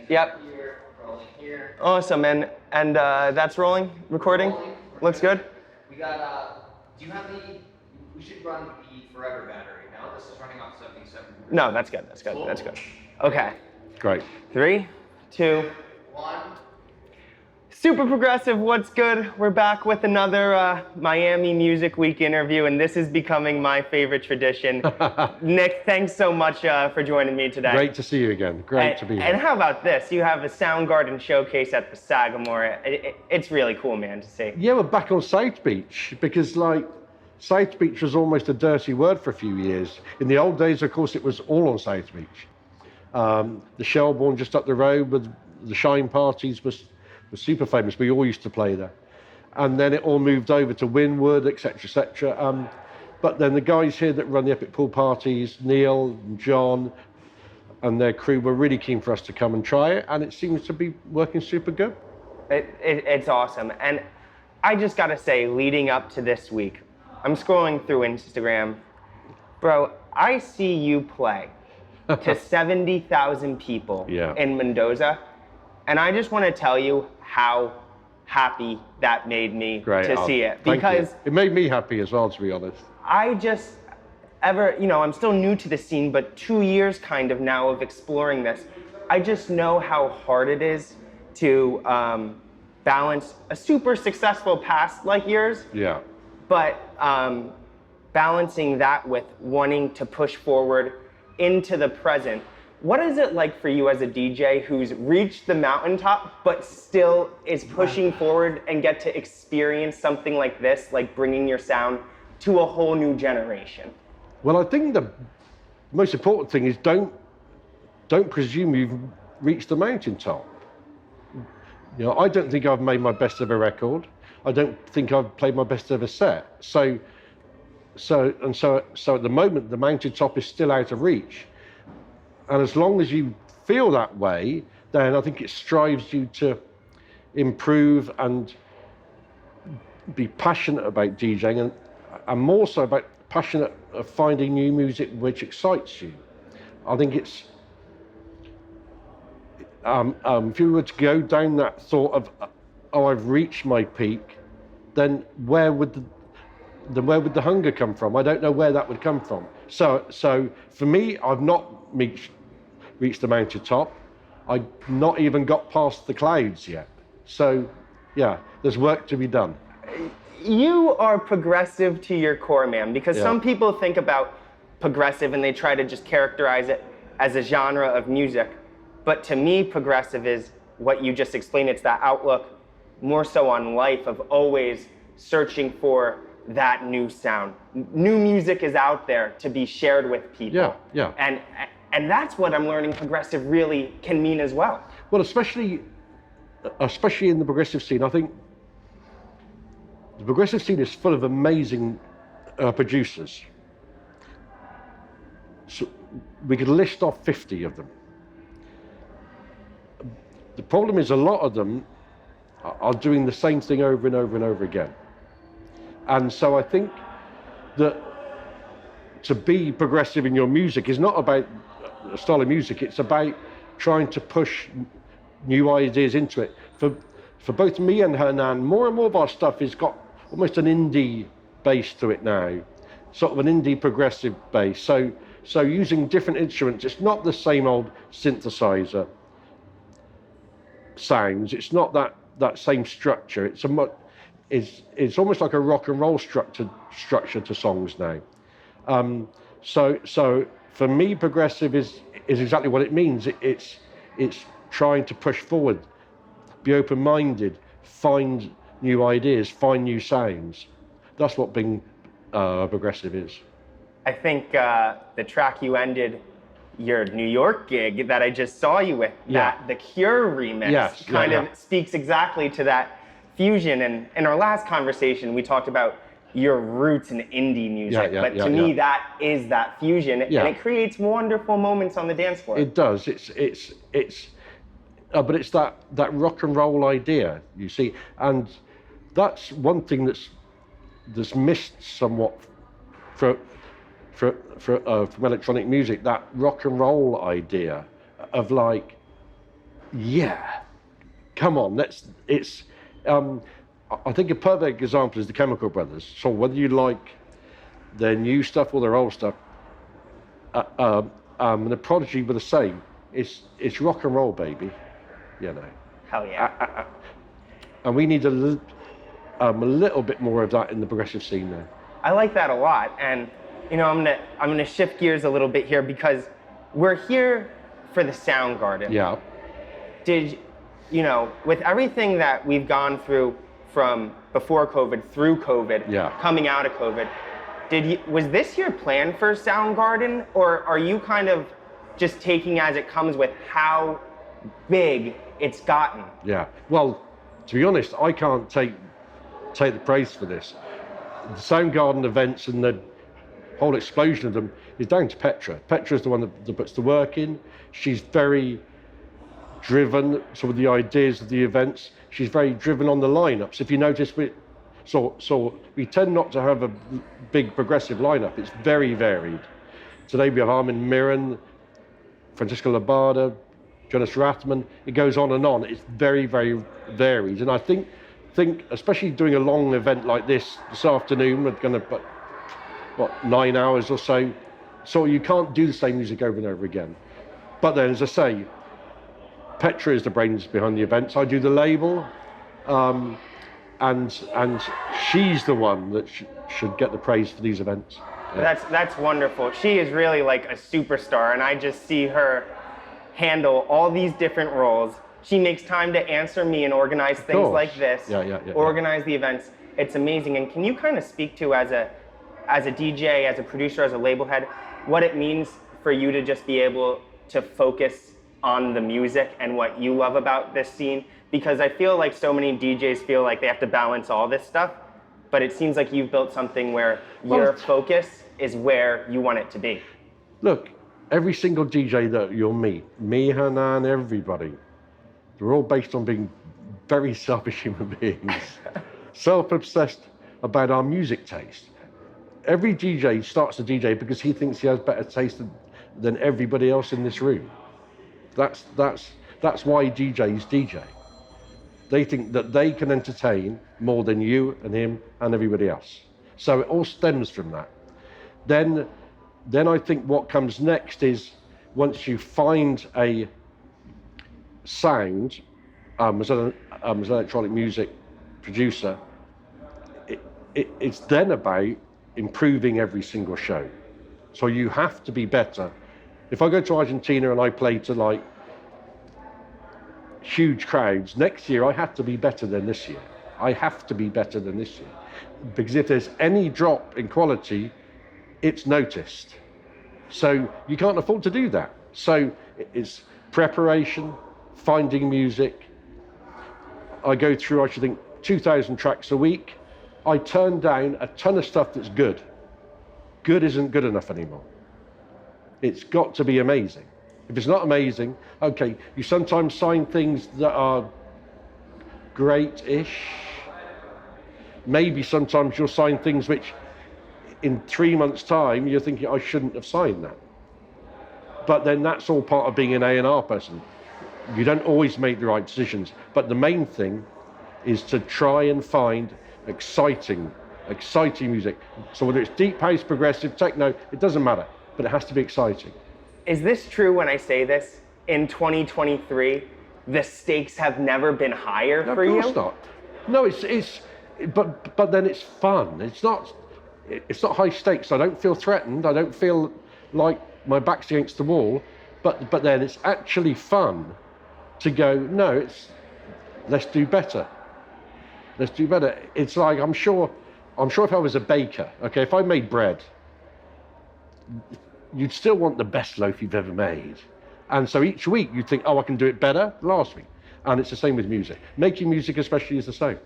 Yep. Here, rolling here. Awesome, and that's rolling, recording? Rolling. Looks good? We got, do you have we should run the Forever battery now. This is running off 77. No, that's good, Cool. that's good. Okay. Great. 3, 2, 1. Super Progressive, what's good? We're back with another Miami Music Week interview, and this is becoming my favorite tradition. Nick, thanks so much for joining me today. Great to see you again. Great to be here. And how about this? You have a Soundgarden showcase at the Sagamore. It's really cool, man, to see. Yeah, we're back on South Beach because, like, South Beach was almost a dirty word for a few years. In the old days, of course, it was all on South Beach. The Shelbourne just up the road with the Shine parties was super famous. We all used to play there. And then it all moved over to Wynwood, etc., etc. But then the guys here that run the Epic Pool parties, Neil and John and their crew, were really keen for us to come and try it, and it seems to be working super good. It's awesome. And I just gotta say, leading up to this week, I'm scrolling through Instagram. Bro, I see you play to 70,000 people in Mendoza. And I just want to tell you how happy that made me to see it. Because it made me happy as well, to be honest. I just I'm still new to the scene, but 2 years kind of now of exploring this. I just know how hard it is to balance a super successful past like yours. Yeah. But balancing that with wanting to push forward into the present. What is it like for you as a DJ who's reached the mountaintop but still is pushing forward and get to experience something like this, like bringing your sound to a whole new generation? Well, I think the most important thing is don't presume you've reached the mountaintop. You know, I don't think I've made my best ever record. I don't think I've played my best ever set. So at the moment, the mountaintop is still out of reach. And as long as you feel that way, then I think it strives you to improve and be passionate about DJing and more so about passionate of finding new music which excites you. I think it's, if you were to go down that thought of, oh, I've reached my peak, then where would the hunger come from? I don't know where that would come from. So for me, I've not reached the mountaintop. I've not even got past the clouds yet. So yeah, there's work to be done. You are progressive to your core, man, because some people think about progressive and they try to just characterize it as a genre of music. But to me, progressive is what you just explained. It's that outlook more so on life of always searching for that new sound. New music is out there to be shared with people. Yeah. And that's what I'm learning progressive really can mean as well. Well, especially in the progressive scene, I think the progressive scene is full of amazing producers. So we could list off 50 of them. The problem is a lot of them are doing the same thing over and over and over again. And so I think that to be progressive in your music is not about a style of music, it's about trying to push new ideas into it. For both me and Hernan, more and more of our stuff has got almost an indie base to it now, sort of an indie progressive base. So using different instruments, it's not the same old synthesizer sounds, it's not that same structure, it's almost like a rock and roll structure to songs now. So for me, progressive is exactly what it means. It's trying to push forward, be open-minded, find new ideas, find new sounds. That's what being progressive is. I think the track you ended your New York gig that I just saw you with, the Cure remix, kind of speaks exactly to that fusion. And in our last conversation, we talked about your roots in indie music, but to me, that is that fusion, and it creates wonderful moments on the dance floor. It does. But it's that rock and roll idea, you see, and that's one thing that's missed somewhat from electronic music. That rock and roll idea of like Yeah, come on, I think a perfect example is the Chemical Brothers. So whether you like their new stuff or their old stuff, the Prodigy were the same. It's rock and roll, baby, you know. Hell yeah. And we need a little bit more of that in the progressive scene now. I like that a lot, and you know, I'm gonna shift gears a little bit here because we're here for the Soundgarden. Yeah. Did you know, with everything that we've gone through from before COVID through COVID, Yeah. coming out of COVID, was this your plan for Soundgarden, or are you kind of just taking as it comes with how big it's gotten? Yeah. Well, to be honest, I can't take the praise for this. The Soundgarden events and the whole explosion of them is down to Petra. Petra's the one that puts the work in. She's very driven, so with the ideas of the events, she's very driven on the lineups. If you notice, we tend not to have a big progressive lineup. It's very varied. Today we have Armin Mirren, Francesco Labada, Jonas Rathman. It goes on and on. It's very, very varied. And I think especially doing a long event like this afternoon, we're going to put 9 hours or so. So you can't do the same music over and over again. But then, as I say, Petra is the brains behind the events. I do the label, and she's the one that should get the praise for these events. Yeah. That's wonderful. She is really like a superstar, and I just see her handle all these different roles. She makes time to answer me and organize things like this. Yeah. Organize the events. It's amazing. And can you kind of speak to, as a DJ, as a producer, as a label head, what it means for you to just be able to focus on the music and what you love about this scene? Because I feel like so many DJs feel like they have to balance all this stuff, but it seems like you've built something where your focus is where you want it to be. Look, every single DJ that you'll meet, me, Hernan, everybody, they're all based on being very selfish human beings, self-obsessed about our music taste. Every DJ starts a DJ because he thinks he has better taste than everybody else in this room. That's why DJs DJ. They think that they can entertain more than you and him and everybody else. So it all stems from that. Then I think what comes next is, once you find a sound as an electronic music producer, it's then about improving every single show. So you have to be better. If I go to Argentina and I play to like huge crowds, next year I have to be better than this year. I have to be better than this year. Because if there's any drop in quality, it's noticed. So you can't afford to do that. So it's preparation, finding music. I go through, I should think, 2,000 tracks a week. I turn down a ton of stuff that's good. Good isn't good enough anymore. It's got to be amazing. If it's not amazing, okay, you sometimes sign things that are great-ish. Maybe sometimes you'll sign things which in 3 months' time, you're thinking, I shouldn't have signed that. But then that's all part of being an A&R person. You don't always make the right decisions. But the main thing is to try and find exciting music. So whether it's deep house, progressive, techno, it doesn't matter, but it has to be exciting. Is this true when I say this? In 2023, the stakes have never been higher for you? Of course not. No, but then it's fun. It's not high stakes. I don't feel threatened. I don't feel like my back's against the wall. But then it's actually fun to go, no, let's do better. Let's do better. It's like, I'm sure if I was a baker, okay, if I made bread, you'd still want the best loaf you've ever made. And so each week you'd think, oh, I can do it better last week. And it's the same with music. Making music especially is the same.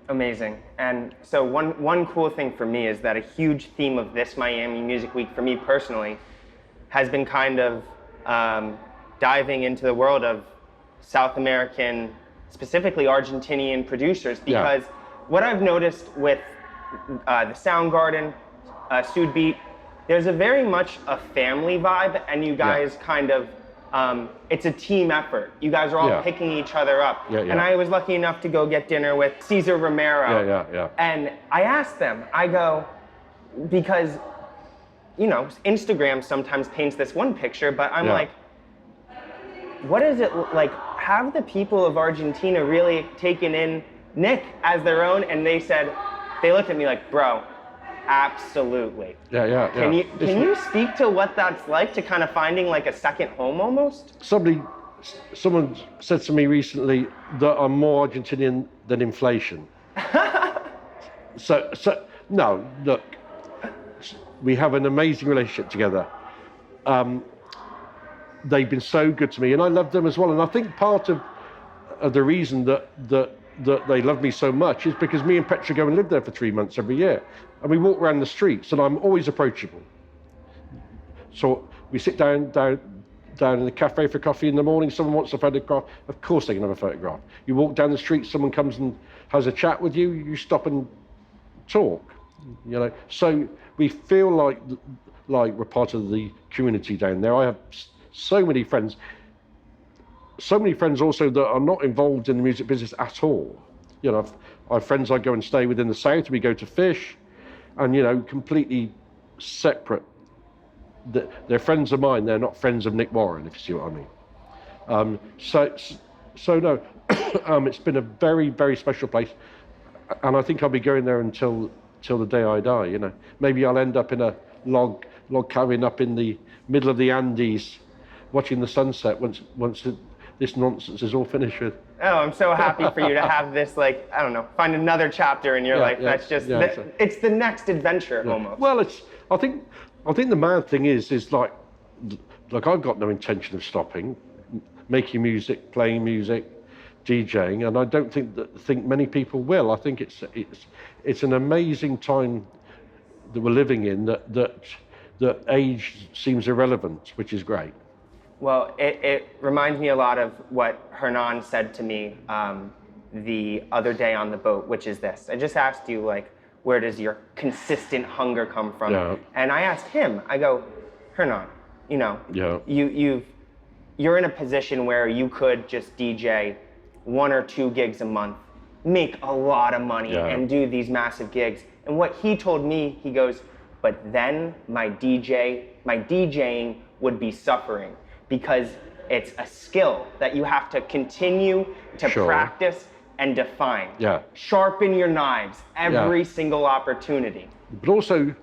Amazing. And so one cool thing for me is that a huge theme of this Miami Music Week for me personally has been kind of diving into the world of South American, specifically Argentinian producers, because what I've noticed with the Soundgarden, Sud Beat, there's a very much a family vibe, and you guys kind of it's a team effort. You guys are all picking each other up. And I was lucky enough to go get dinner with Cesar Romero. And I asked them, I go, because, you know, Instagram sometimes paints this one picture, but I'm like, what is it like? Have the people of Argentina really taken in Nick as their own? And they said, they looked at me like, bro, absolutely. Can you speak to what that's like, to kind of finding like a second home almost? Someone said to me recently that I'm more Argentinian than inflation. so no, look, we have an amazing relationship together. They've been so good to me, and I love them as well. And I think part of the reason that they love me so much is because me and Petra go and live there for 3 months every year, and we walk around the streets, and I'm always approachable. So we sit down in the cafe for coffee in the morning. Someone wants a photograph. Of course they can have a photograph. You walk down the street, someone comes and has a chat with you. You stop and talk. You know, so we feel like we're part of the community down there. I have so many friends also that are not involved in the music business at all. You know, I have friends I go and stay with in the south. We go to fish, and you know, completely separate. They're friends of mine. They're not friends of Nick Warren, if you see what I mean. So no, it's been a very, very special place, and I think I'll be going there until the day I die. You know, maybe I'll end up in a log cabin up in the middle of the Andes, watching the sunset once this nonsense is all finished with. Oh, I'm so happy for you to have this, like, I don't know, find another chapter in your life. That's just, it's the next adventure almost. Well, I think the mad thing is like I've got no intention of stopping making music, playing music, DJing, and I don't think many people will. I think it's an amazing time that we're living in, that age seems irrelevant, which is great. Well, it reminds me a lot of what Hernan said to me the other day on the boat, which is this. I just asked you, like, where does your consistent hunger come from? And I asked him, I go, Hernan, you know, you're in a position where you could just DJ 1 or 2 gigs a month, make a lot of money and do these massive gigs. And what he told me, he goes, but then my DJing would be suffering, because it's a skill that you have to continue to practice and define. Sharpen your knives every single opportunity. But also,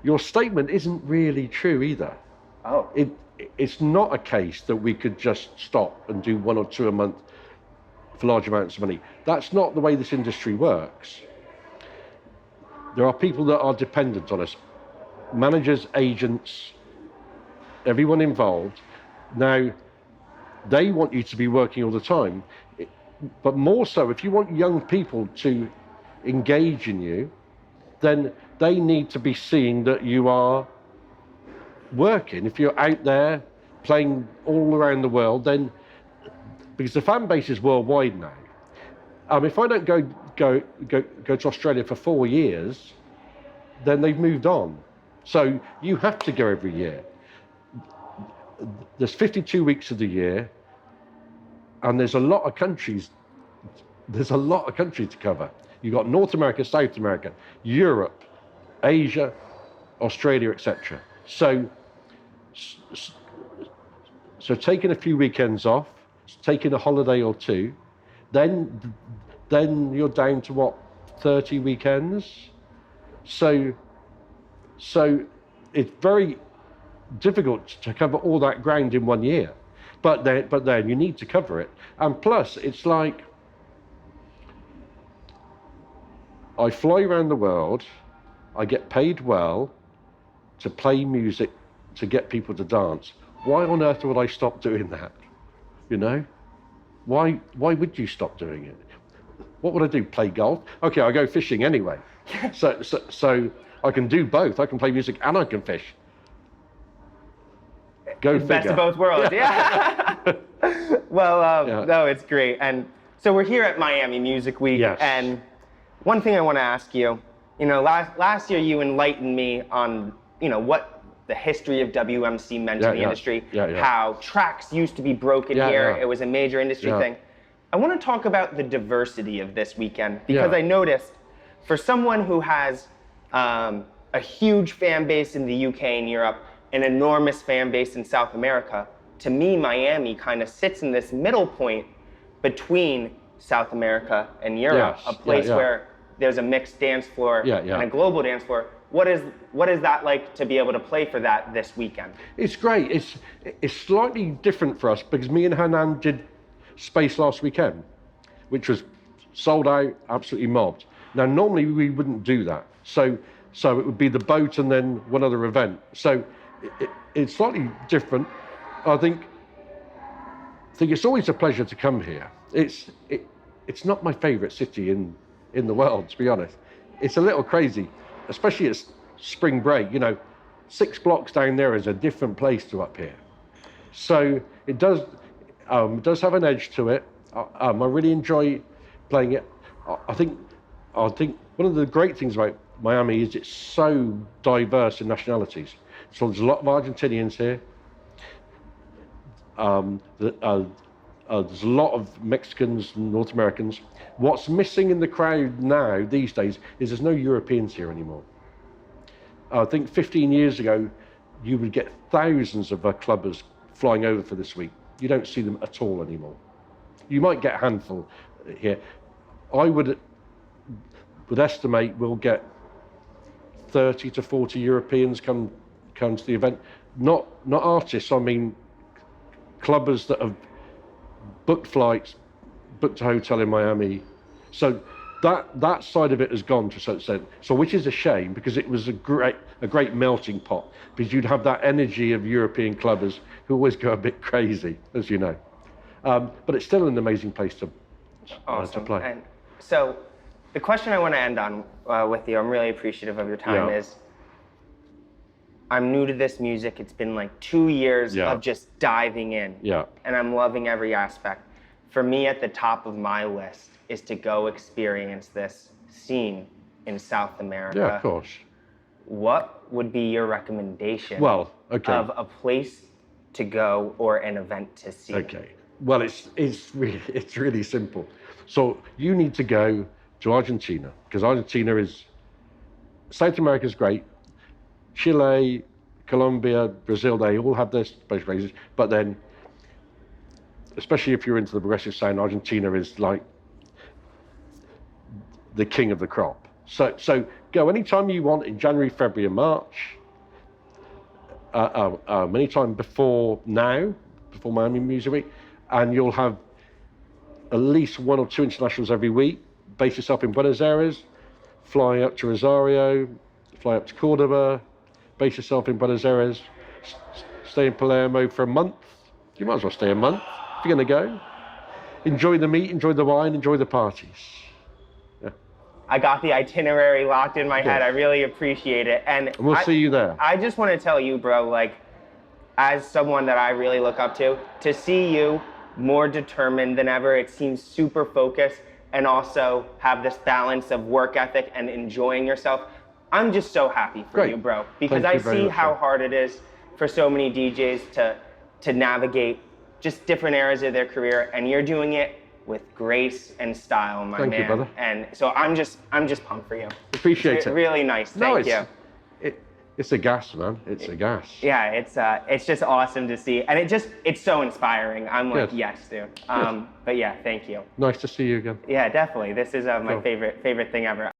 your statement isn't really true either. Oh. It's not a case that we could just stop and do 1 or 2 a month for large amounts of money. That's not the way this industry works. There are people that are dependent on us. Managers, agents, everyone involved. Now, they want you to be working all the time, but more so, if you want young people to engage in you, then they need to be seeing that you are working. If you're out there playing all around the world, then, because the fan base is worldwide now. If I don't go to Australia for 4 years, then they've moved on. So you have to go every year. There's 52 weeks of the year, and there's a lot of countries. There's a lot of countries to cover. You've got North America, South America, Europe, Asia, Australia, etc. So taking a few weekends off, taking a holiday or 2, then you're down to what, 30 weekends? So it's very difficult to cover all that ground in 1 year, but then you need to cover it. And plus, it's like, I fly around the world, I get paid well to play music, to get people to dance. Why on earth would I stop doing that? You know? Why would you stop doing it? What would I do? Play golf? Okay, I go fishing anyway. So I can do both. I can play music and I can fish. Go figure. Best of both worlds. Well, no, it's great. And so we're here at Miami Music Week, and one thing I want to ask you, you know, last year you enlightened me on, you know, what the history of WMC meant to the industry, yeah. how tracks used to be broken here. It was a major industry thing. I want to talk about the diversity of this weekend, because I noticed for someone who has a huge fan base in the UK and Europe, an enormous fan base in South America, to me, Miami kind of sits in this middle point between South America and Europe, a place where there's a mixed dance floor and a global dance floor. What is that like to be able to play for that this weekend? It's great. It's slightly different for us because me and Hernan did Space last weekend, which was sold out, absolutely mobbed. Now, normally we wouldn't do that. So it would be the boat and then one other event. So it's slightly different. I think it's always a pleasure to come here. It's not my favorite city in the world, to be honest. It's a little crazy, especially at spring break. 6 blocks down there is a different place to up here. So it does have an edge to it. I really enjoy playing it. I think one of the great things about Miami is it's so diverse in nationalities. So there's a lot of Argentinians here. There's a lot of Mexicans and North Americans. What's missing in the crowd now, these days, is there's no Europeans here anymore. I think 15 years ago, you would get thousands of clubbers flying over for this week. You don't see them at all anymore. You might get a handful here. I would estimate we'll get 30 to 40 Europeans come to the event. Not artists, I mean clubbers that have booked flights, booked a hotel in Miami. So that side of it has gone to a certain extent. So which is a shame, because it was a great melting pot, because you'd have that energy of European clubbers who always go a bit crazy, as you know. But it's still an amazing place to play. And so the question I want to end on with you, I'm really appreciative of your time, is I'm new to this music. It's been like 2 years of just diving in. And I'm loving every aspect. For me, at the top of my list is to go experience this scene in South America. Yeah, of course. What would be your recommendation of a place to go or an event to see? Okay. Well, it's really simple. So you need to go to Argentina, because South America is great. Chile, Colombia, Brazil, they all have their special places. But then, especially if you're into the progressive sound, Argentina is like the king of the crop. So go anytime you want in January, February, and March. Anytime before Miami Music Week, and you'll have at least 1 or 2 internationals every week. Base yourself in Buenos Aires, fly up to Rosario, fly up to Cordoba, base yourself in Buenos Aires, stay in Palermo for a month. You might as well stay a month if you're going to go. Enjoy the meat, enjoy the wine, enjoy the parties. I got the itinerary locked in my head. I really appreciate it. And we'll see you there. I just want to tell you, bro, like, as someone that I really look up to see you more determined than ever, it seems super focused, and also have this balance of work ethic and enjoying yourself. I'm just so happy for you, bro, because I see how hard it is for so many DJs to navigate just different areas of their career, and you're doing it with grace and style, my man. Thank you, brother. And so I'm just pumped for you. Appreciate it. Really nice. Thank you. It's a gas, man. It's a gas. Yeah, it's just awesome to see, and it's so inspiring. I'm like, yes, dude. But yeah, thank you. Nice to see you again. Yeah, definitely. This is my favorite thing ever.